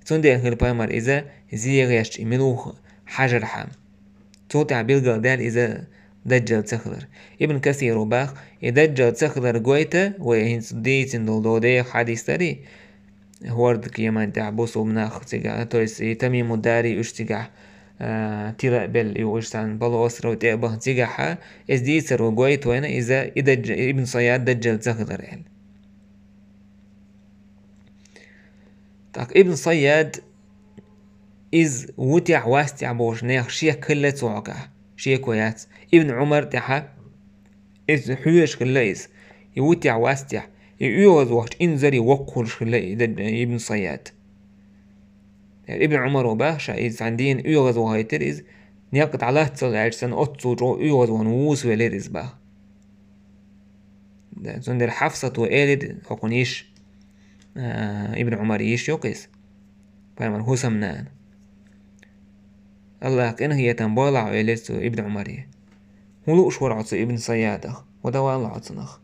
S1: تندي خير بايمر إذا زيغيش إملوخ حجر حام توتع بيلغل دال إذا دجل تخلر ابن كثير وباخ يدجل تخلر قويتا وين صديت دول دي حديث تاري هورد كيما تعبوسو مناخ تيجا تويس تميم الداري اشتجع تيرا بل يوشتان بلو أسرو تيبه تيجا إز دي سرو قويت وين إذا ابن صياد دجل تخلر يعني تاك ابن صياد إز وتع واستع بوش نيخ شيء كله توقع شيء كويات ابن عمر تحا إز حيوش كله إز يوتع واستع يوز وقت إنزري وقول شكله ابن صياد يعني ابن عمر وباش إز عندين يوز وهايتر إز نيقت على تصل عشان أتصو جو يوز ونوس ولير إز باه زندر حفصة وإيلد حقنيش ابن عمر يش يوكيس فاهمن هو سمنان الله كأنه هي تنبالع وإيلد ابن عمر هو لو أشور عطس ابن صياد ودوا الله عطسنخ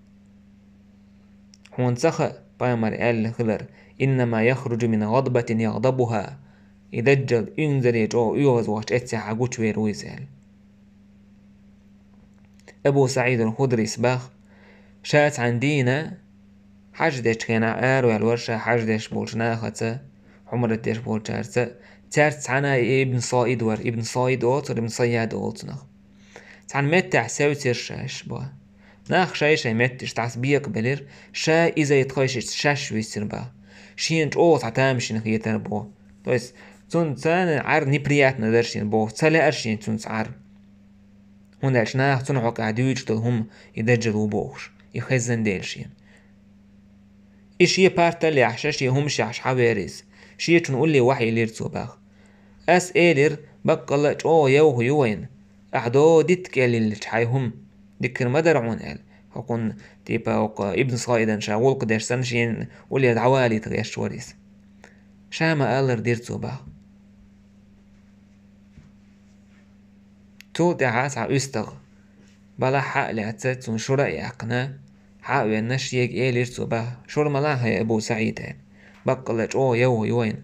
S1: هون سخ بايمر قال خلر إنما يخرج من غضبة يغضبها يدجل إنزل يجو يوز وقت اتسع عقوش ويرويزال أبو سعيد الخدري سباخ شات عندينا حاجدش كان عارو الورشة حاجدش بولشنا خطا حمرتش بولشارتا تارت عنا ابن صايد ور ابن صايد اوتر ابن صياد اوتنخ تان متع سوتر شاش با ناخ شايش متش تعصبيق بلر شا إذا يتخيش شاش ويسر با شينج اوت عتامشين خيتر بو تويس تون تان عار نبريات ندرشين بو تلا أرشين تون عار هون أرشناخ تون عق عدويج هم يدجلوا بوش يخزن ديلشين إيش بارتا اللي عشاش يهمش عش حوارز شي تنقول لي وحي لير صباح أس إيلر بقى يوه يوين أحدو ديت كالي اللي تحيهم ديك المدرعون قال هكون تيبا ابن صايدا شاول قداش سنشين ولي العوالي تغيش وريس شاما قالر دير صباح تو تعاس ع أستغ بلا حق لعتت شو رأي أقنا حق الناس يج إيلر صباح شو الملاها يا أبو سعيد يعني بقى يوه يوين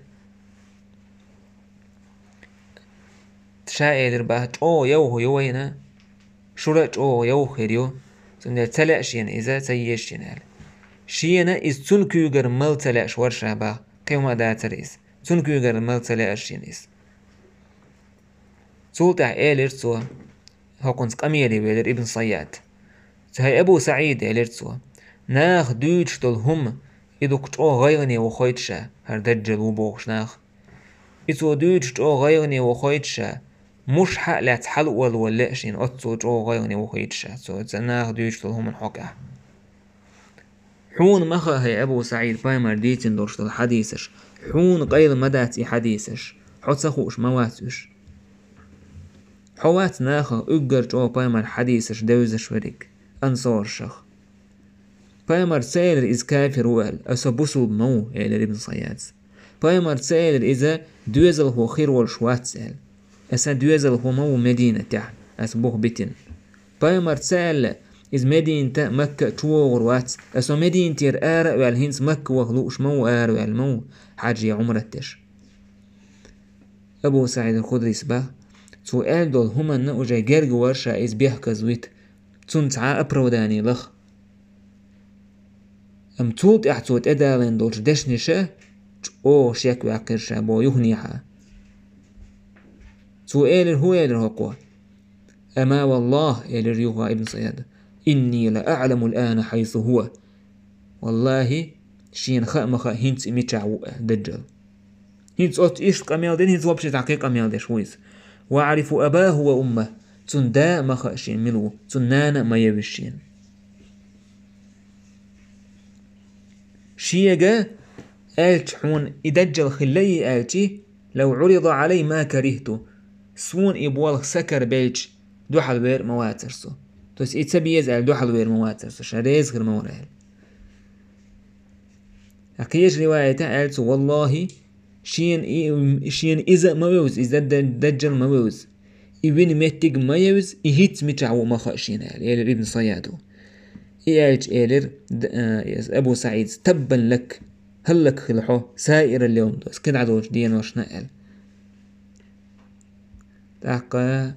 S1: تشايلر باه يوه يوينا شورا يوه خيريو سنة تلاقشين إذا تيشين هل شينا إز تنكيوغر مال تلاقش ورشا باه قيوما دا تريس تنكيوغر مال تلاقشين إز سولتع إيلر سوا هاكونس قميلي بيلر ابن صياد تهي أبو سعيد إيلر سوا ناخ دوش دول هم إدوك غيرني وخويتشا هردجل وبوغش ناخ إتو دوش غيرني وخويتشا مش حق لا تحل ولا شين أتصو غيرني وخيتشا سو تناخ دوش هم الحقه حون مخا هي أبو سعيد بايمر ديتن دورش الحديثش حون غير مداتي حديثش حوت سخوش مواتش حوات ناخا أجر بايمر حديثش دوزش وريك أنصار شخ بايمر سائل إز كافر وقال أسبوسو بمو إلى ابن صياد بايمر سائل إذا دوزل هو خير والشوات سائل أسا دوزل هو مو مدينة تح أسبوه بيتن بايمر سائل إز مدينة مكة توغر وات أسا مدينة تير آرق والهنس مكة وغلوش مو آرق والمو حاجي عمرتش أبو سعيد الخدري سباه سؤال دول هما نأجي جرج ورشا إز بيحكا زويت تنتعا أبروداني لخ أم تولت أحتوت أدالين دولش دشنشة شاك وعقرشا بو يهنيها سؤال هو يدرهقوا أما والله يلر يوها ابن صياد إني لأعلم الآن حيث هو والله شين خأمخا هنس إميتشعو دجل هنس أوت إيش قميل دين هنس وابشي تعقيق قميل دي شويس وأعرف أباه وأمه تندا مخا شين ملو تنانا ما يبشين شيجا قالت حون إدجل خلي قالتي لو عرض علي ما كرهته سون إبوال سكر بيلش دوحل وير مواترسو توس إتسبيز على دوحل وير مواترسو شريز غير مورال أقيش رواية قالت والله شين إذا موز إذا دجل موز إبن متج موز إهيت متعو ما خاشين يعني ابن صيادو إيش إيلر أبو سعيد تبا لك هل لك خلحه سائر اليوم دوس كن عدوش دين وشنقل تاقا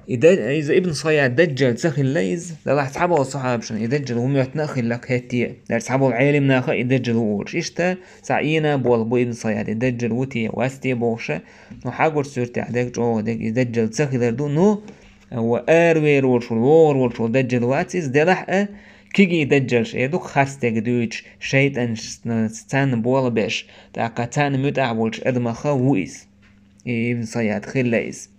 S1: إذا ابن صياد دجل تخل ليز لا راح تحبوا الصحاب شن يدجل هم يتنخل لك هتي لا تحبوا العالم ناخ يدجل وورش إشتا سعينا بو ابن صياد يدجل وتي واستي بوشة وحاجر سورتي عدك جو دك يدجل تخل دو نو هو أروير ورش دجل واتيز دلح كيجي يدجل شيء دوك خاستك دويتش شيطان ستان بولا بيش تاقا تان متعبولش أدمخا ويس ابن صياد خليز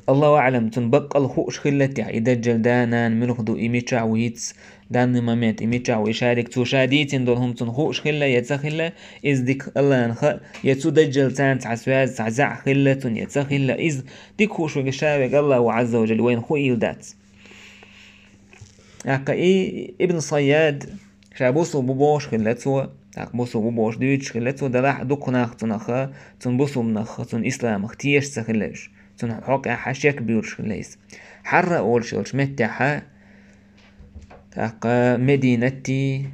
S1: الله أعلم تنبق الخوش خلتي يدجل دانان ملخدو إيميتشا ويتس دان مامات إيميتشا ويشارك تو شاديتين دولهم تنخوش خلا يتسخلا إز ديك الله نخ يتسو دجل تان تعسواز تعزع خلا يتسخلا إز ديك خوش ويشارك الله عز وجل وين خو يلدات أكا ابن صياد شابوسو بوبوش خلتسو بوسو بوبوش دويتش خلتسو دراح دوك ناخ تنخا تنبوسو منخ تن إسلام اختيش تسخلاش حق حشيك بيورش ليس حرة أولش متحة تاقا مدينتي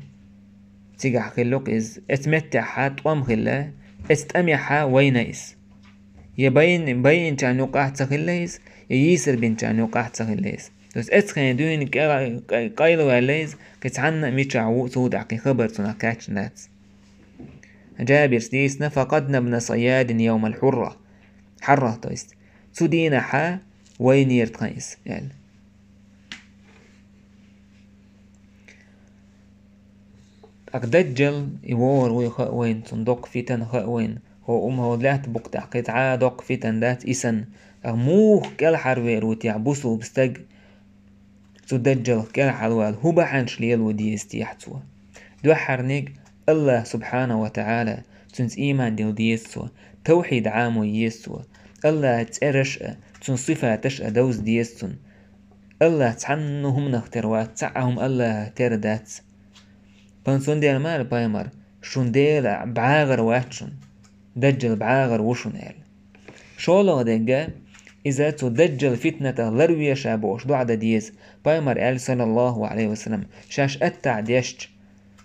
S1: تيجح خلوك إز اتمتحة طوام خلا استأميحة وينيس يبين كان يقع تخليس ييسر بين كان يقع تخليس بس اتخين دوين قايلو عليز كتعنا ميتشعو سودع كي خبر تنكاتش نات جابر سديسنا فقدنا ابن صياد يوم الحرة حرة تويست سودينا حا وين يرتقيس يعني أقدجل يوور وين صندوق فيتن وين هو هو دلات بقطع قطعة دق فيتن دات إسن أغموخ كل حروير وتيعبسو بستج تدجل كل حروال هو بحنش ليل ودي استيحتوا دو حرنيك الله سبحانه وتعالى تنس إيمان ديو ديسوا توحيد عامو يسوا الله تأرش تن صفاتش دوز ديستن الله تعنهم نختروات تعهم الله تردات بانسون ديال مال بايمر شون ديل بعاغر واتشن دجل بعاغر وشن ال شولو دنجا إذا تدجل فتنة لروية شابوش دو عدا ديز بايمر آل صلى الله عليه وسلم شاش أتع ديشت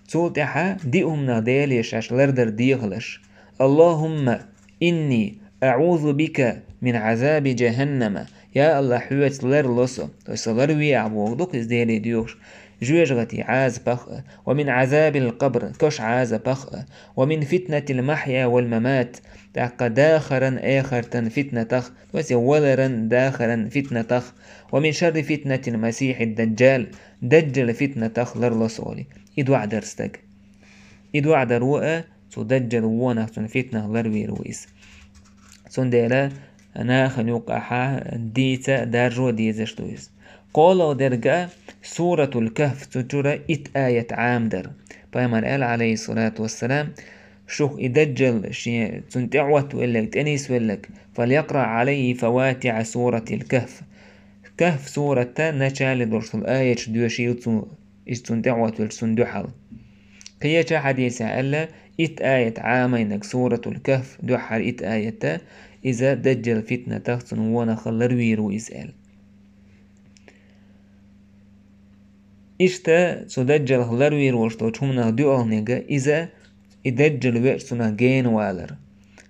S1: تولتحا ديهم ناديل يشاش لردر ديغلش اللهم إني أعوذ بك من عذاب جهنم يا الله حوت لرلص تسلروي عبوك دوك إزديلي ديوش جوجغتي عاز بخ ومن عذاب القبر كش عاز بخ ومن فتنة المحيا والممات تاق داخرا آخرا فتنة تخ وسولرا داخرا فتنة تخ ومن شر فتنة المسيح الدجال دجل فتنة تخ لرلصولي إدو عدرستك إدو عدروء تدجل وونك فتنة لروي رويس سندلا أنا خنوقها ديتا دارجو ديزش دويس قولوا درجة سورة الكهف تجرى آية عامدر بايمر قال عليه الصلاة والسلام شوخ إدجل شيء تنتعوت ولك تنيس ولك فليقرأ عليه فواتع سورة الكهف كهف سورة نشال درس الآية دوشي تنتعوت والسندحل كيجا حديثة ألا آية عامينك سورة الكهف دوحر آية إذا دجل فتنة تخصن وانا خلروي رو إسأل إشتا سدجل خلروي روشتو چومنا دو نيجا إذا إدجل ويرسنا جين والر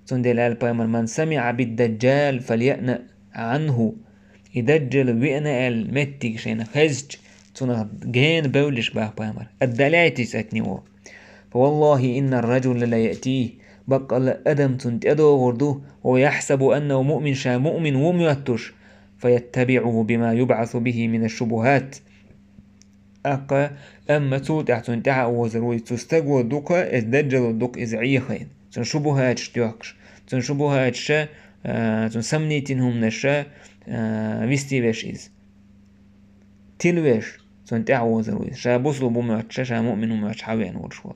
S1: سندل البايمر من سمع بالدجال فليأنأ عنه إدجل ويأنا المتك شينا خزج سنا جين بولش باه بايمر الدلاتي ساكنيو فوالله إن الرجل لا يأتيه بقى أدم تنتدو غردو ويحسب أنه مؤمن شا مؤمن وميتش فيتبعه بما يبعث به من الشبهات أقا أما تنتع تنتع وزروي تستقوى دوكا الدجل دوك إزعيخين تنشبهات شتوكش تنشبهات شا تنسمنيتنهم نشا ويستي بيش إز تلوش تنتع وزروي شا بوصلو بمعتش شا مؤمن ومعتش حوين ورشوا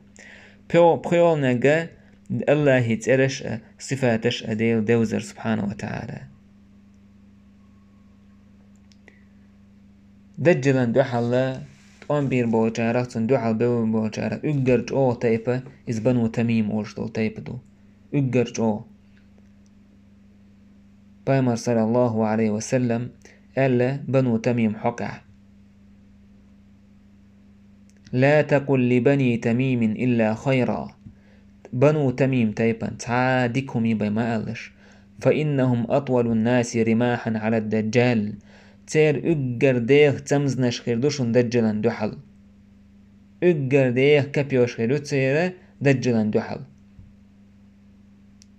S1: بخيول نجا الله يترش صفاتش أديل دوزر سبحانه وتعالى دجلن دوحلا تقوم بير بوچارك تن دوحل بو بوچارك اقدر او تايبا إز بنو تميم ورشتو تايبدو أجرج بايمر صلى الله عليه وسلم قال بنو تميم حقع لا تقل لبني تميم إلا خيرا بنو تميم تايبان تعادكهم يبا ما قالش فإنهم أطول الناس رماحا على الدجال تير أجر ديخ تمزنش خيردوشن دجلا دحل أجر ديخ كبيوش خيردو تير دجلا دحل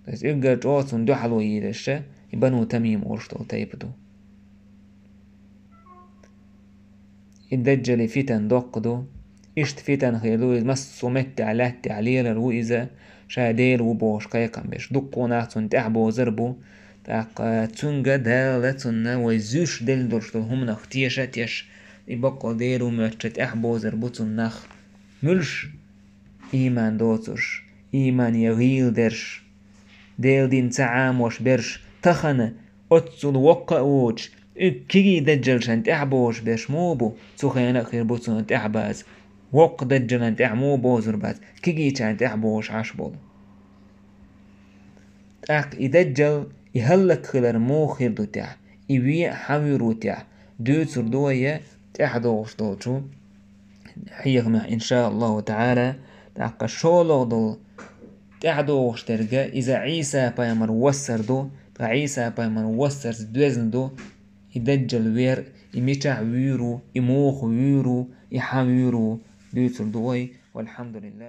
S1: بس أجر جوتن دحل ويدش بنو تميم أرشتو تايبدو الدجل فتن دقدو إشت فتن خيردو مسو مت على تعليل الوئزة شادير وبوش قيقم بيش دقو ناحتن تحبو زربو تاق تونجا دالتن ويزوش دل درشتو هم نختيشة تيش يبقى ديرو مجت احبو زربوتن نخ ملش إيمان دوتش إيمان يغيل درش ديل دين تعاموش برش تخنة أتسل وقعوش كيجي دجل شان تحبوش برش موبو تخينا خير بوتن تحباز وق دجل تحمو بوزر باز كيجي شان تحبوش عشبول تاق يدجل يهلك خلر مو خير دو تاع يبيع حويرو تاع دوتر دوية تحدوش دوتشو حيغمع إن شاء الله تعالى تاق شولو دو تحدوش ترجع إذا عيسى بايمر وسر دو عيسى بايمر وسر دوزن دو يدجل وير يميتع ويرو يموخ ويرو يحويرو دوتر دوي والحمد لله.